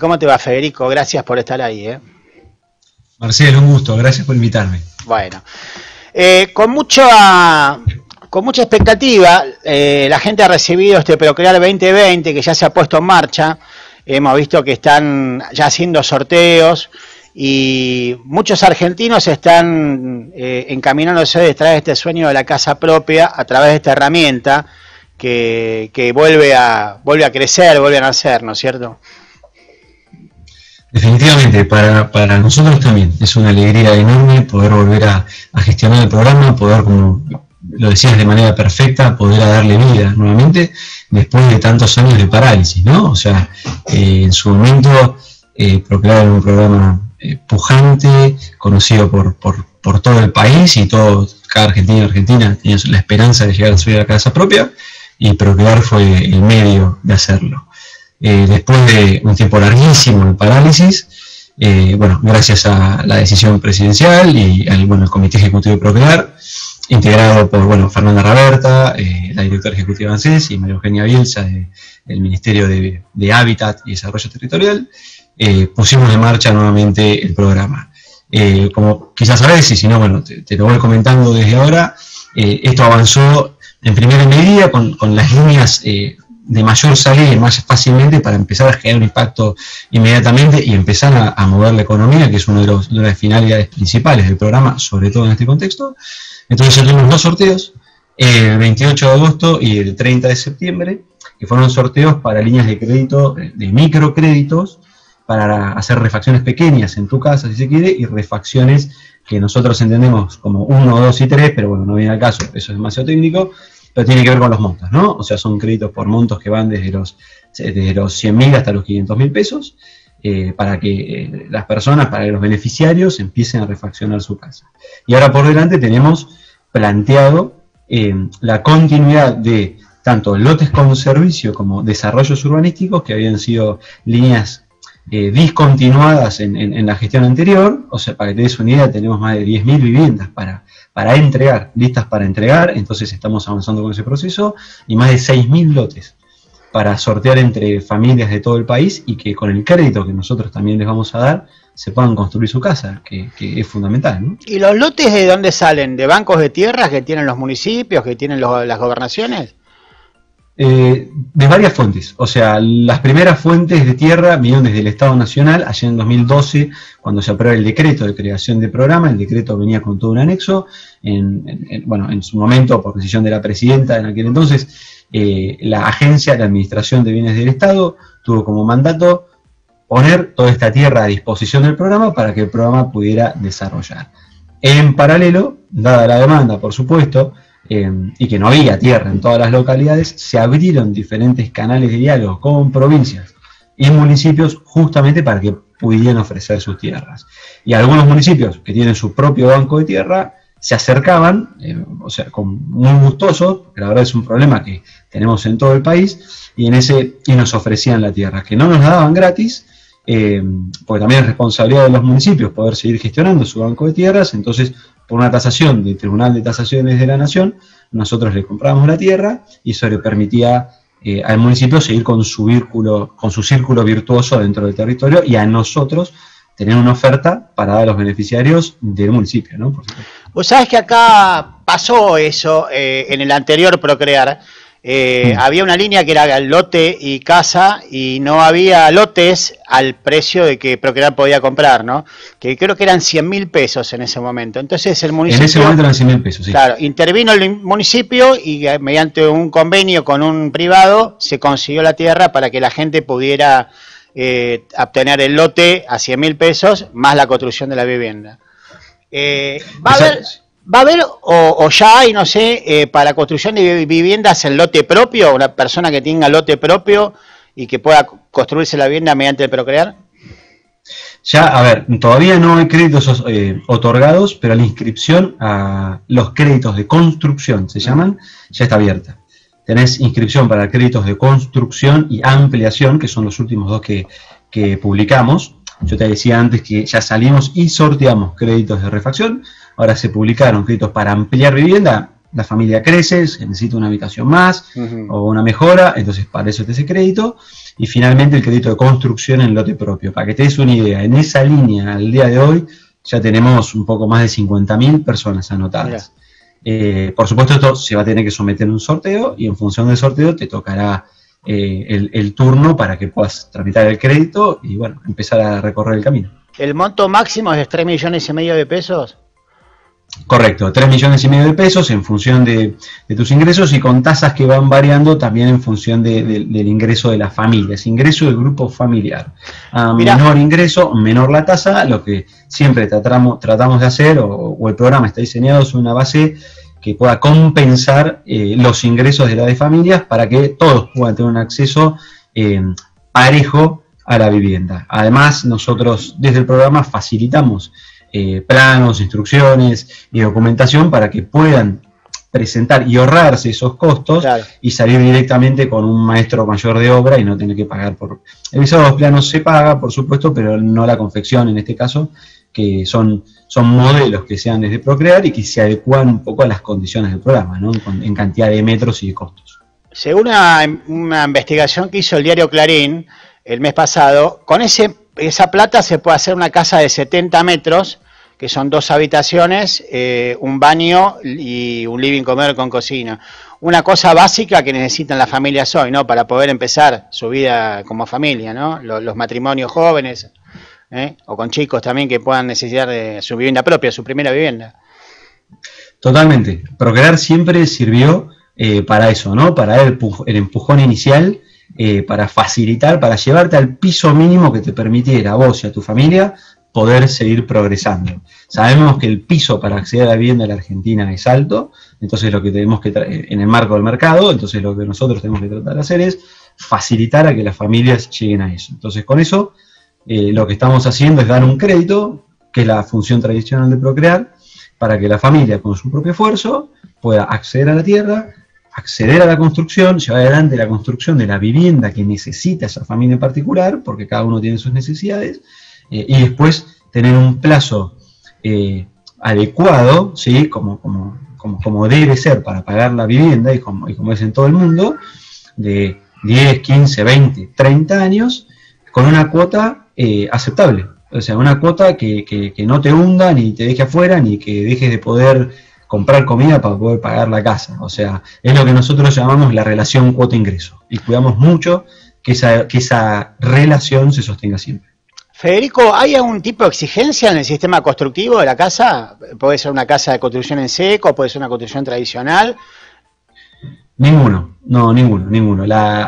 ¿Cómo te va, Federico? Gracias por estar ahí, ¿eh? Marcelo, un gusto, gracias por invitarme. Bueno, con mucha expectativa, la gente ha recibido este Procrear 2020 que ya se ha puesto en marcha. Hemos visto que están ya haciendo sorteos y muchos argentinos están encaminándose detrás de este sueño de la casa propia a través de esta herramienta que vuelve a crecer, vuelve a nacer, ¿no es cierto? Definitivamente, para nosotros también es una alegría enorme poder volver a gestionar el programa, poder, como lo decías de manera perfecta, poder darle vida nuevamente después de tantos años de parálisis, ¿no? O sea, en su momento Procrear era un programa pujante, conocido por todo el país y cada argentino y argentina tenía la esperanza de llegar a su casa propia, y Procrear fue el medio de hacerlo. Después de un tiempo larguísimo de parálisis, bueno, gracias a la decisión presidencial y al Comité Ejecutivo de Procrear, integrado por Fernanda Raberta, la directora ejecutiva de ANSES, y María Eugenia Bielsa del Ministerio de Hábitat y Desarrollo Territorial, pusimos en marcha nuevamente el programa. Como quizás sabés, y si no, bueno, te lo voy comentando desde ahora, esto avanzó en primera medida con las líneas de mayor salida más fácilmente para empezar a generar un impacto inmediatamente y empezar a mover la economía, que es una de las finalidades principales del programa, sobre todo en este contexto. Entonces tuvimos dos sorteos, el 28 de agosto y el 30 de septiembre, que fueron sorteos para líneas de crédito, de microcréditos, para hacer refacciones pequeñas en tu casa, si se quiere, y refacciones que nosotros entendemos como 1, 2 y 3, pero bueno, no viene al caso, eso es demasiado técnico, pero tiene que ver con los montos, ¿no? O sea, son créditos por montos que van desde los 100.000 hasta los 500.000 pesos, para que las personas, para que los beneficiarios empiecen a refaccionar su casa. Y ahora por delante tenemos planteado la continuidad de tanto lotes con servicio como desarrollos urbanísticos, que habían sido líneas discontinuadas en la gestión anterior. O sea, para que te des una idea, tenemos más de 10.000 viviendas para entregar, listas para entregar, entonces estamos avanzando con ese proceso, y más de 6.000 lotes para sortear entre familias de todo el país, y que con el crédito que nosotros también les vamos a dar, se puedan construir su casa, que es fundamental, ¿no? ¿Y los lotes de dónde salen? ¿De bancos de tierras que tienen los municipios, que tienen las gobernaciones? De varias fuentes. O sea, las primeras fuentes de tierra vinieron desde el Estado Nacional, allá en 2012, cuando se aprobó el decreto de creación de programa. El decreto venía con todo un anexo, en su momento, por decisión de la presidenta en aquel entonces, la agencia de administración de bienes del Estado tuvo como mandato poner toda esta tierra a disposición del programa para que el programa pudiera desarrollar. En paralelo, dada la demanda, por supuesto, y que no había tierra en todas las localidades, se abrieron diferentes canales de diálogo con provincias y municipios justamente para que pudieran ofrecer sus tierras. Y algunos municipios que tienen su propio banco de tierra se acercaban, o sea, muy gustosos, porque la verdad es un problema que tenemos en todo el país, y nos ofrecían la tierra, que no nos la daban gratis, porque también es responsabilidad de los municipios poder seguir gestionando su banco de tierras. Entonces, por una tasación del Tribunal de Tasaciones de la Nación, nosotros le comprábamos la tierra y eso le permitía al municipio seguir con su círculo virtuoso dentro del territorio, y a nosotros tener una oferta para dar a los beneficiarios del municipio, ¿no? Por supuesto. Vos sabés que acá pasó eso en el anterior Procrear. Había una línea que era lote y casa, y no había lotes al precio de que Procrear podía comprar, ¿no? Que creo que eran 100.000 pesos en ese momento. Entonces el municipio... En ese momento eran 100.000 pesos, sí. Claro, intervino el municipio y mediante un convenio con un privado se consiguió la tierra para que la gente pudiera obtener el lote a 100.000 pesos más la construcción de la vivienda. ¿Va a haber o ya hay, no sé, para construcción de viviendas en lote propio, una persona que tenga lote propio y que pueda construirse la vivienda mediante el Procrear? Ya, a ver, todavía no hay créditos otorgados, pero la inscripción a los créditos de construcción, se llaman, ya está abierta. Tenés inscripción para créditos de construcción y ampliación, que son los últimos dos que publicamos. Yo te decía antes que ya salimos y sorteamos créditos de refacción. Ahora se publicaron créditos para ampliar vivienda. la familia crece, se necesita una habitación más o una mejora, entonces para eso te ese crédito. Y finalmente el crédito de construcción en lote propio. Para que te des una idea, en esa línea al día de hoy ya tenemos un poco más de 50.000 personas anotadas. Por supuesto esto se va a tener que someter a un sorteo y en función del sorteo te tocará el turno para que puedas tramitar el crédito y bueno, empezar a recorrer el camino. ¿El monto máximo es 3,5 millones de pesos? Correcto, 3,5 millones de pesos en función de tus ingresos y con tasas que van variando también en función del ingreso de las familias, ingreso del grupo familiar. A menor ingreso, menor la tasa, lo que siempre tratamos de hacer, o el programa está diseñado sobre una base que pueda compensar los ingresos de las de familias para que todos puedan tener un acceso parejo a la vivienda. Además, nosotros desde el programa facilitamos planos, instrucciones y documentación para que puedan presentar y ahorrarse esos costos y salir directamente con un maestro mayor de obra y no tener que pagar por... El visado de los planos se paga, por supuesto, pero no la confección en este caso, que son modelos que sean desde Procrear y que se adecuan un poco a las condiciones del programa, ¿no? En cantidad de metros y de costos. Según una investigación que hizo el diario Clarín el mes pasado, con esa plata se puede hacer una casa de 70 metros, que son 2 habitaciones, un baño y un living comedor con cocina. Una cosa básica que necesitan las familias hoy, ¿no? Para poder empezar su vida como familia, ¿no? Los matrimonios jóvenes, o con chicos también que puedan necesitar de su vivienda propia, su primera vivienda. Totalmente. Procrear siempre sirvió para eso, ¿no? Para dar el empujón inicial, para facilitar, para llevarte al piso mínimo que te permitiera a vos y a tu familia poder seguir progresando. Sabemos que el piso para acceder a la vivienda en la Argentina es alto, entonces lo que tenemos que en el marco del mercado, entonces lo que nosotros tenemos que tratar de hacer es facilitar a que las familias lleguen a eso. Entonces con eso lo que estamos haciendo es dar un crédito, que es la función tradicional de Procrear, para que la familia con su propio esfuerzo pueda acceder a la tierra, acceder a la construcción, llevar adelante la construcción de la vivienda que necesita esa familia en particular, porque cada uno tiene sus necesidades, y después tener un plazo adecuado, ¿sí? como debe ser para pagar la vivienda, y como es en todo el mundo, de 10, 15, 20, 30 años, con una cuota aceptable. O sea, una cuota que no te hunda, ni te deje afuera, ni que dejes de poder comprar comida para poder pagar la casa. O sea, es lo que nosotros llamamos la relación cuota-ingreso. Y cuidamos mucho que esa relación se sostenga siempre. Federico, ¿hay algún tipo de exigencia en el sistema constructivo de la casa? ¿Puede ser una casa de construcción en seco? ¿Puede ser una construcción tradicional? Ninguno.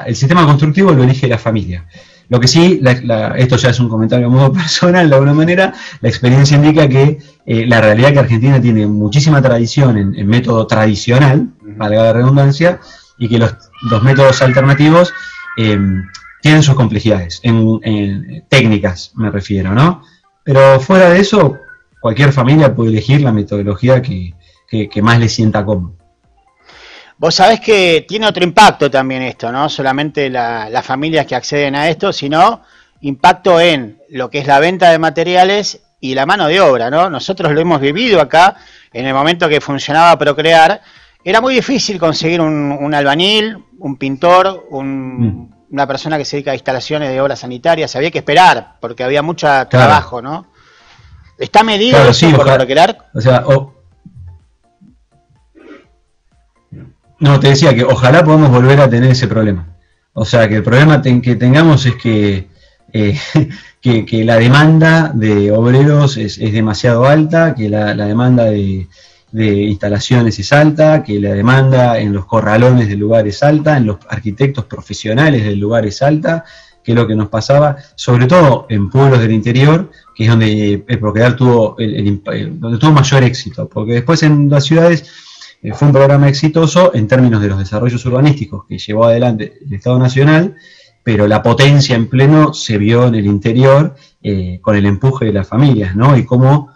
El sistema constructivo lo elige la familia. Lo que sí, esto ya es un comentario a modo personal, de alguna manera, la experiencia indica que la realidad es que Argentina tiene muchísima tradición en método tradicional, valga la redundancia, y que los métodos alternativos tienen sus complejidades, en técnicas me refiero, ¿no? Pero fuera de eso, cualquier familia puede elegir la metodología que más le sienta cómodo. Vos sabés que tiene otro impacto también esto, no solamente las familias que acceden a esto, sino impacto en lo que es la venta de materiales y la mano de obra, ¿no? Nosotros lo hemos vivido acá, en el momento que funcionaba Procrear, era muy difícil conseguir un albañil, un pintor, una persona que se dedica a instalaciones de obras sanitarias, había que esperar, porque había mucho trabajo, ¿no? ¿Está medido eso por Procrear? O sea, no, te decía que ojalá podamos volver a tener ese problema. O sea, que el problema que tengamos es que la demanda de obreros es demasiado alta, que la demanda de instalaciones es alta, que la demanda en los corralones del lugar es alta, en los arquitectos profesionales del lugar es alta, que es lo que nos pasaba, sobre todo en pueblos del interior, que es donde el Procrear tuvo donde tuvo mayor éxito, porque después en las ciudades fue un programa exitoso en términos de los desarrollos urbanísticos que llevó adelante el Estado Nacional, pero la potencia en pleno se vio en el interior con el empuje de las familias, ¿no? Y cómo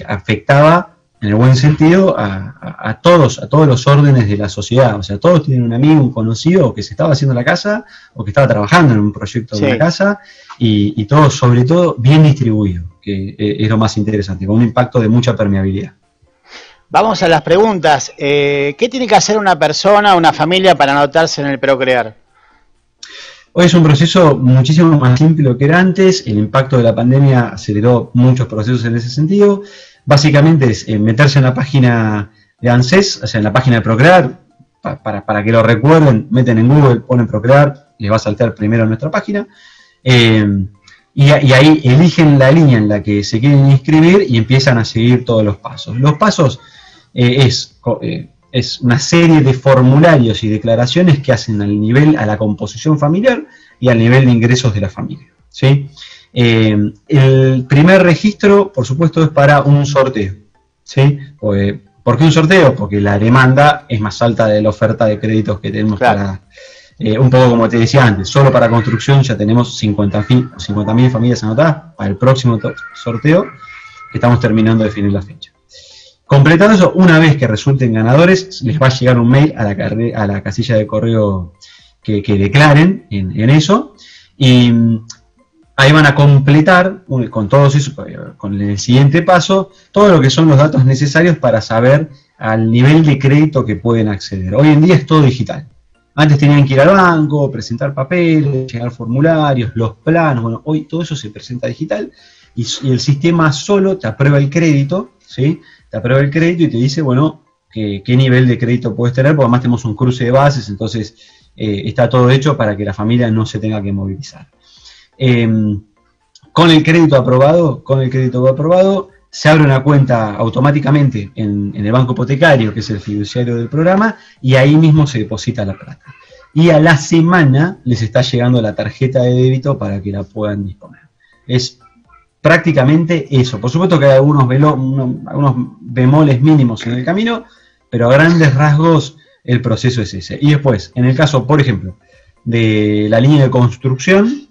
afectaba, en el buen sentido, a todos los órdenes de la sociedad. O sea, todos tienen un amigo, un conocido que se estaba haciendo la casa o que estaba trabajando en un proyecto de una casa y todo, sobre todo, bien distribuido, que es lo más interesante, con un impacto de mucha permeabilidad. Vamos a las preguntas. ¿Qué tiene que hacer una persona o una familia para anotarse en el Procrear? Hoy es un proceso muchísimo más simple de lo que era antes. El impacto de la pandemia aceleró muchos procesos en ese sentido. Básicamente es meterse en la página de ANSES, o sea, en la página de Procrear. Para que lo recuerden, meten en Google, ponen Procrear, les va a saltar primero a nuestra página. Y ahí eligen la línea en la que se quieren inscribir y empiezan a seguir todos los pasos. Los pasos es una serie de formularios y declaraciones que hacen al nivel, a la composición familiar y al nivel de ingresos de la familia, ¿sí? El primer registro, por supuesto, es para un sorteo, ¿sí? ¿Por qué un sorteo? Porque la demanda es más alta de la oferta de créditos que tenemos, claro, para... un poco como te decía antes, solo para construcción ya tenemos 50.000 familias anotadas para el próximo sorteo, que estamos terminando de definir la fecha. Completando eso, una vez que resulten ganadores, les va a llegar un mail a la casilla de correo que declaren en eso, y ahí van a completar con todos eso, con el siguiente paso, todo lo que son los datos necesarios para saber al nivel de crédito que pueden acceder. Hoy en día es todo digital. Antes tenían que ir al banco, presentar papeles, llenar formularios, los planos. Bueno, hoy todo eso se presenta digital y el sistema solo te aprueba el crédito, ¿sí? Te aprueba el crédito y te dice, bueno, qué nivel de crédito puedes tener, porque además tenemos un cruce de bases, entonces está todo hecho para que la familia no se tenga que movilizar. Con el crédito aprobado, se abre una cuenta automáticamente en el banco hipotecario, que es el fiduciario del programa, y ahí mismo se deposita la plata. Y a la semana les está llegando la tarjeta de débito para que la puedan disponer. Es prácticamente eso. Por supuesto que hay algunos bemoles mínimos en el camino, pero a grandes rasgos el proceso es ese. Y después, en el caso, por ejemplo, de la línea de construcción,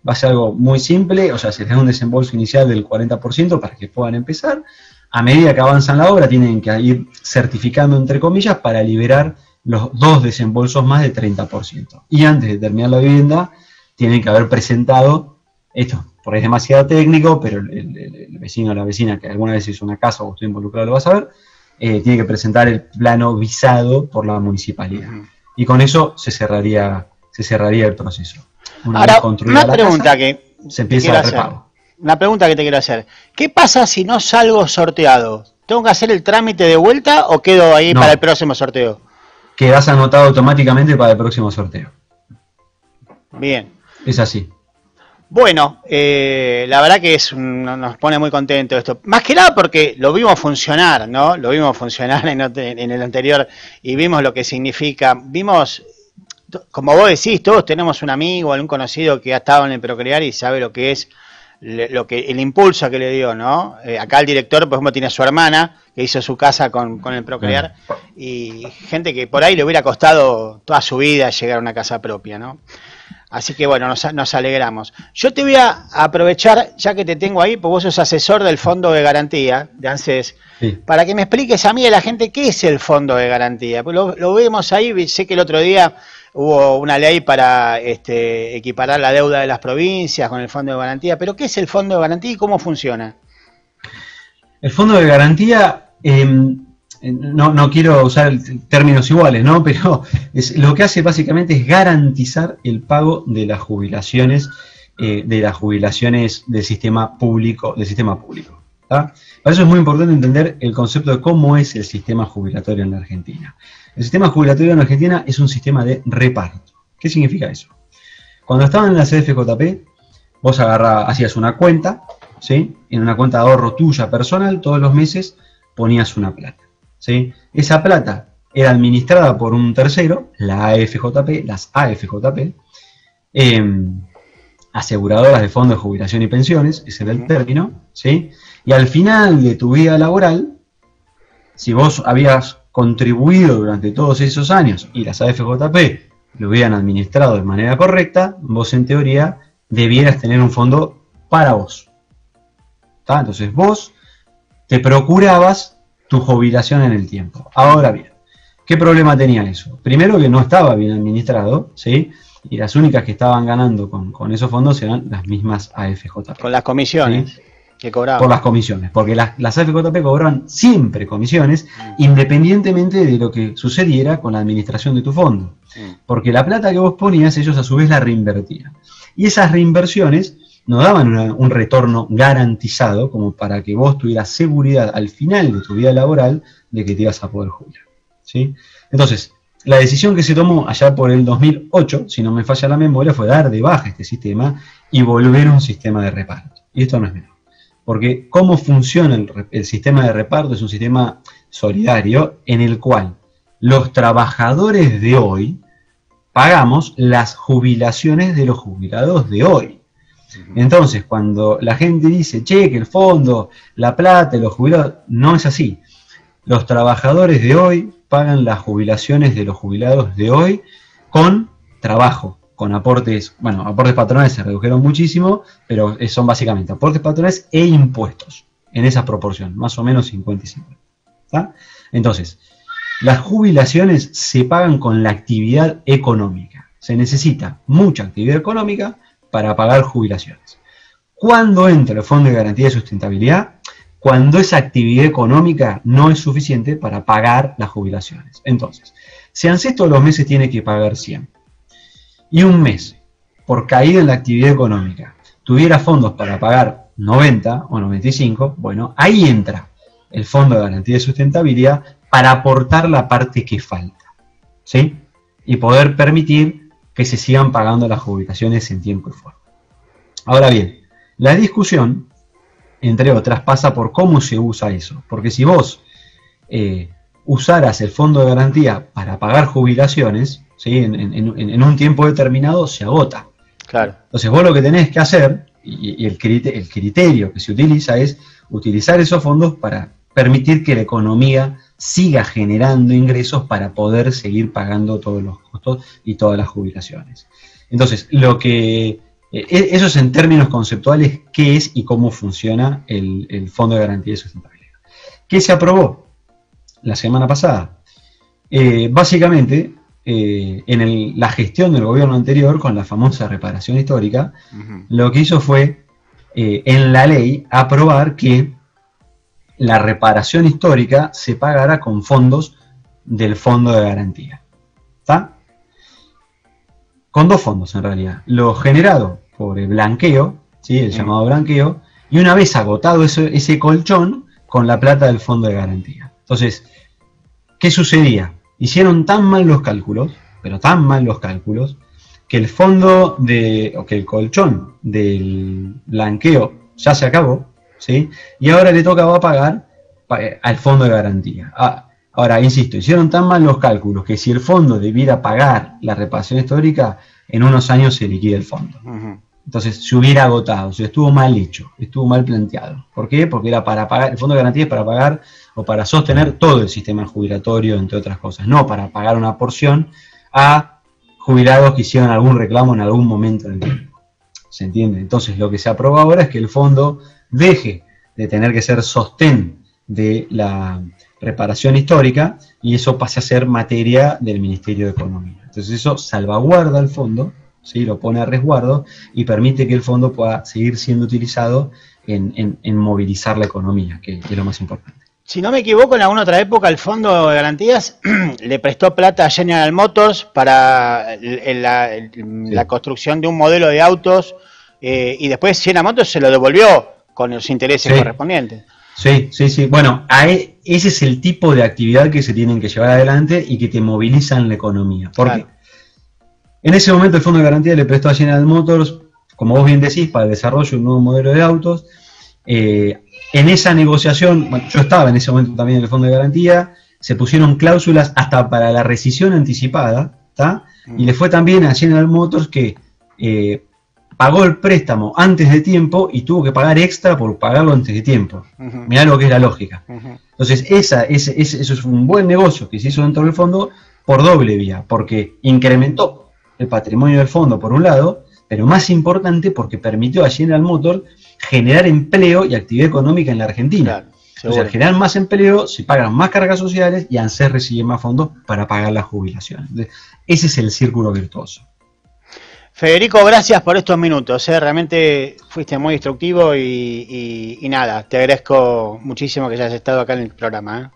va a ser algo muy simple, o sea, se les da un desembolso inicial del 40% para que puedan empezar. A medida que avanzan la obra, tienen que ir certificando, entre comillas, para liberar los 2 desembolsos más de 30%. Y antes de terminar la vivienda, tienen que haber presentado, esto por ahí es demasiado técnico, pero el vecino o la vecina que alguna vez hizo una casa o estuvo involucrado lo va a saber, tiene que presentar el plano visado por la municipalidad. Y con eso se cerraría el proceso. Ahora, una pregunta que se empieza el repago. Una pregunta que te quiero hacer. ¿Qué pasa si no salgo sorteado? ¿Tengo que hacer el trámite de vuelta o quedo ahí para el próximo sorteo? Quedás anotado automáticamente para el próximo sorteo. Bien. Es así. Bueno, la verdad que nos pone muy contentos esto. Más que nada porque lo vimos funcionar, ¿no? Lo vimos funcionar en el anterior y vimos lo que significa. Vimos, como vos decís, todos tenemos un amigo, algún conocido que ha estado en el Procrear y sabe lo que es, el impulso que le dio, ¿no? Acá el director, por ejemplo, tiene a su hermana que hizo su casa con el Procrear y gente que por ahí le hubiera costado toda su vida llegar a una casa propia, ¿no? Así que bueno, nos alegramos. Yo te voy a aprovechar, ya que te tengo ahí, porque vos sos asesor del Fondo de Garantía de ANSES, para que me expliques a mí y a la gente qué es el Fondo de Garantía. Pues lo vemos ahí, sé que el otro día hubo una ley para equiparar la deuda de las provincias con el Fondo de Garantía, pero ¿qué es el Fondo de Garantía y cómo funciona? El Fondo de Garantía, no quiero usar términos iguales, ¿no? Pero lo que hace básicamente es garantizar el pago de las jubilaciones, del sistema público, ¿tá? Para eso es muy importante entender el concepto de cómo es el sistema jubilatorio en la Argentina. El sistema jubilatorio en la Argentina es un sistema de reparto. ¿Qué significa eso? Cuando estaban en la CFJP, vos hacías una cuenta, ¿sí? En una cuenta de ahorro tuya personal, todos los meses ponías una plata, ¿sí? Esa plata era administrada por un tercero, las AFJP, aseguradoras de fondos de jubilación y pensiones, ese era el término, ¿sí? Y al final de tu vida laboral, si vos habías contribuido durante todos esos años y las AFJP lo hubieran administrado de manera correcta, vos en teoría debieras tener un fondo para vos. ¿Tá? Entonces vos te procurabas tu jubilación en el tiempo. Ahora bien, ¿qué problema tenía eso? Primero que no estaba bien administrado, ¿sí? Y las únicas que estaban ganando con esos fondos eran las mismas AFJP. Con las comisiones. ¿Sí? por las comisiones, porque las AFJP cobraban siempre comisiones, independientemente de lo que sucediera con la administración de tu fondo, porque la plata que vos ponías, ellos a su vez la reinvertían, y esas reinversiones no daban un retorno garantizado como para que vos tuvieras seguridad al final de tu vida laboral de que te ibas a poder jubilar, ¿sí? Entonces, la decisión que se tomó allá por el 2008, si no me falla la memoria, fue dar de baja este sistema y volver a un sistema de reparto. Y esto no es menor. Porque cómo funciona el sistema de reparto es un sistema solidario en el cual los trabajadores de hoy pagamos las jubilaciones de los jubilados de hoy. Entonces, cuando la gente dice, che, que el fondo, la plata, los jubilados, no es así. Los trabajadores de hoy pagan las jubilaciones de los jubilados de hoy con trabajo, con aportes, bueno, aportes patronales se redujeron muchísimo, pero son básicamente aportes patronales e impuestos, en esa proporción, más o menos 50 y 50. ¿Está? Entonces, las jubilaciones se pagan con la actividad económica. Se necesita mucha actividad económica para pagar jubilaciones. ¿Cuándo entra el Fondo de Garantía de Sustentabilidad? Cuando esa actividad económica no es suficiente para pagar las jubilaciones. Entonces, si ANSES todos los meses tiene que pagar 100, y un mes, por caída en la actividad económica, tuviera fondos para pagar 90 o 95, bueno, ahí entra el Fondo de Garantía de Sustentabilidad para aportar la parte que falta, ¿sí? Y poder permitir que se sigan pagando las jubilaciones en tiempo y forma. Ahora bien, la discusión, entre otras, pasa por cómo se usa eso. Porque si vos usaras el fondo de garantía para pagar jubilaciones, ¿sí? en un tiempo determinado se agota. Claro. Entonces vos lo que tenés que hacer, y el criterio que se utiliza es utilizar esos fondos para permitir que la economía siga generando ingresos para poder seguir pagando todos los costos y todas las jubilaciones. Entonces, eso es en términos conceptuales qué es y cómo funciona el Fondo de Garantía de Sustentabilidad. ¿Qué se aprobó la semana pasada? Básicamente, en la gestión del gobierno anterior, con la famosa reparación histórica, lo que hizo fue, en la ley, aprobar que la reparación histórica se pagará con fondos del Fondo de Garantía. ¿Está? Con dos fondos en realidad. Lo generado por el blanqueo, ¿sí? El llamado blanqueo, y una vez agotado ese colchón, con la plata del Fondo de Garantía. Entonces, ¿qué sucedía? Hicieron tan mal los cálculos, pero tan mal los cálculos, que el el colchón del blanqueo ya se acabó, ¿sí? Y ahora le tocaba pagar al Fondo de Garantía. Ahora, insisto, hicieron tan mal los cálculos que si el fondo debiera pagar la reparación histórica, en unos años se liquida el fondo. Entonces se hubiera agotado, o sea, estuvo mal hecho, estuvo mal planteado. ¿Por qué? Porque era para pagar, el Fondo de Garantía es para pagar o para sostener todo el sistema jubilatorio, entre otras cosas, no para pagar una porción a jubilados que hicieron algún reclamo en algún momento del tiempo. ¿Se entiende? Entonces lo que se aprueba ahora es que el fondo deje de tener que ser sostén de la reparación histórica y eso pase a ser materia del Ministerio de Economía. Entonces eso salvaguarda el fondo, ¿sí? Lo pone a resguardo y permite que el fondo pueda seguir siendo utilizado en movilizar la economía, que es lo más importante. Si no me equivoco, en alguna otra época el Fondo de Garantías le prestó plata a General Motors para la construcción de un modelo de autos y después General Motors se lo devolvió con los intereses correspondientes. Sí. Bueno, ese es el tipo de actividad que se tienen que llevar adelante y que te movilizan la economía. Porque en ese momento el Fondo de Garantía le prestó a General Motors, como vos bien decís, para el desarrollo de un nuevo modelo de autos. En esa negociación, bueno, yo estaba en ese momento también en el Fondo de Garantía, se pusieron cláusulas hasta para la rescisión anticipada, ¿tá? Y le fue también a General Motors que pagó el préstamo antes de tiempo y tuvo que pagar extra por pagarlo antes de tiempo. Mirá lo que es la lógica. Entonces, eso es un buen negocio que se hizo dentro del fondo por doble vía, porque incrementó el patrimonio del fondo por un lado, pero más importante porque permitió a General Motors generar empleo y actividad económica en la Argentina. O sea, al generar más empleo, se pagan más cargas sociales y ANSES recibe más fondos para pagar las jubilaciones. Entonces, ese es el círculo virtuoso. Federico, gracias por estos minutos, realmente fuiste muy instructivo y nada, te agradezco muchísimo que hayas estado acá en el programa.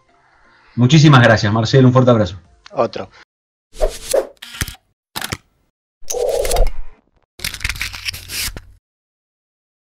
Muchísimas gracias, Marcelo, un fuerte abrazo. Otro.